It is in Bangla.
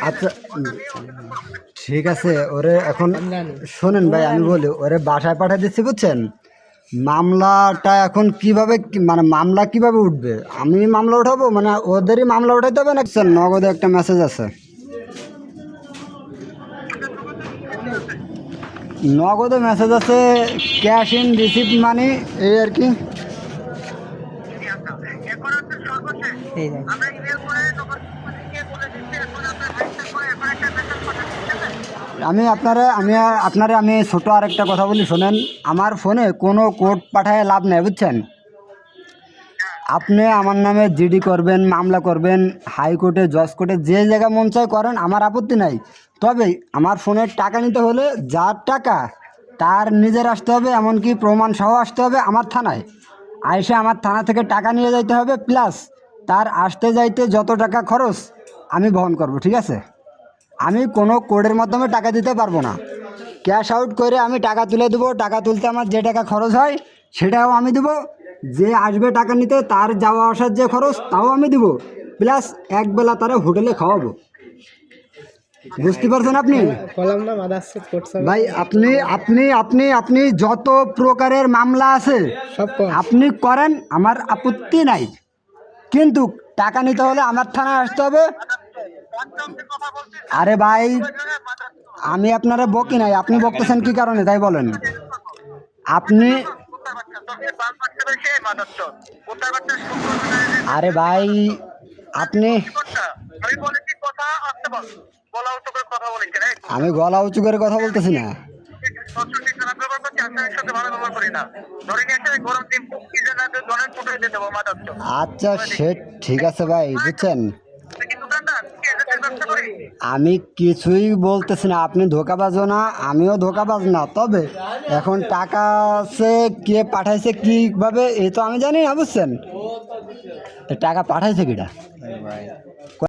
আচ্ছা, ঠিক আছে। ওরে এখন শোনেন ভাই, আমি বলি ওরে বাসায় পাঠিয়ে দিচ্ছি, বুঝছেন? মামলাটা এখন কিভাবে মানে মামলা কিভাবে উঠবে? আমি মামলা উঠাবো, মানে ওদেরই মামলা উঠাইতে হবে না? স্যার, নগদে একটা মেসেজ আছে। নগদে মেসেজ আছে, ক্যাশ ইন রিসিভ মানি, এই আর কি। আমি ছোট আরেকটা কথা বলি, শোনেন। আমার ফোনে কোনো কোড পাঠায় লাভ নেই, বুঝছেন? আপনি আমার নামে জিডি করবেন, মামলা করবেন, হাইকোর্টে, জজ কোর্টে, যে জায়গা মন চায় করেন, আমার আপত্তি নাই। তবে আমার ফোনের টাকা নিতে হলে যার টাকা তার নিজের আসতে হবে, এমনকি প্রমাণ সহ আসতে হবে আমার থানায়। আইসে আমার থানা থেকে টাকা নিয়ে যাইতে হবে, প্লাস তার আসতে যাইতে যত টাকা খরচ আমি বহন করব, ঠিক আছে? আমি কোনো কোডের মাধ্যমে টাকা দিতে পারবো না। ক্যাশ আউট করে আমি টাকা তুলে দেবো, টাকা তুলতে আমার যে টাকা খরচ হয় সেটাও আমি দেবো। যে আসবে টাকা নিতে তার যাওয়া আসার যে খরচ তাও আমি দেবো, প্লাস একবেলা তারা হোটেলে খাওয়াবো। বুঝতে পারছেন আপনি? ভাই, আপনি আপনি আপনি আপনি যত প্রকারের মামলা আছে আপনি করেন, আমার আপত্তি নাই। কিন্তু টাকা নিতে হলে আমার থানায় আসতে হবে। আরে ভাই, আমি আপনারা বকি নাই, আপনি বকতেছেন কি কারণে তাই বলেন? আপনি, আরে ভাই, আপনি, আমি গলা উঁচু করে কথা বলতেছি না। আচ্ছা, সে ঠিক আছে ভাই, বুঝছেন? আমি কিছুই বলতেছি না, আপনি ধোঁকাবাজও না, আমিও ধোঁকাবাজ না। তবে এখন টাকা আছে, কে পাঠাইছে কিভাবে এই তো আমি জানি না, বুঝছেন? টাকা পাঠাইছে কিটা?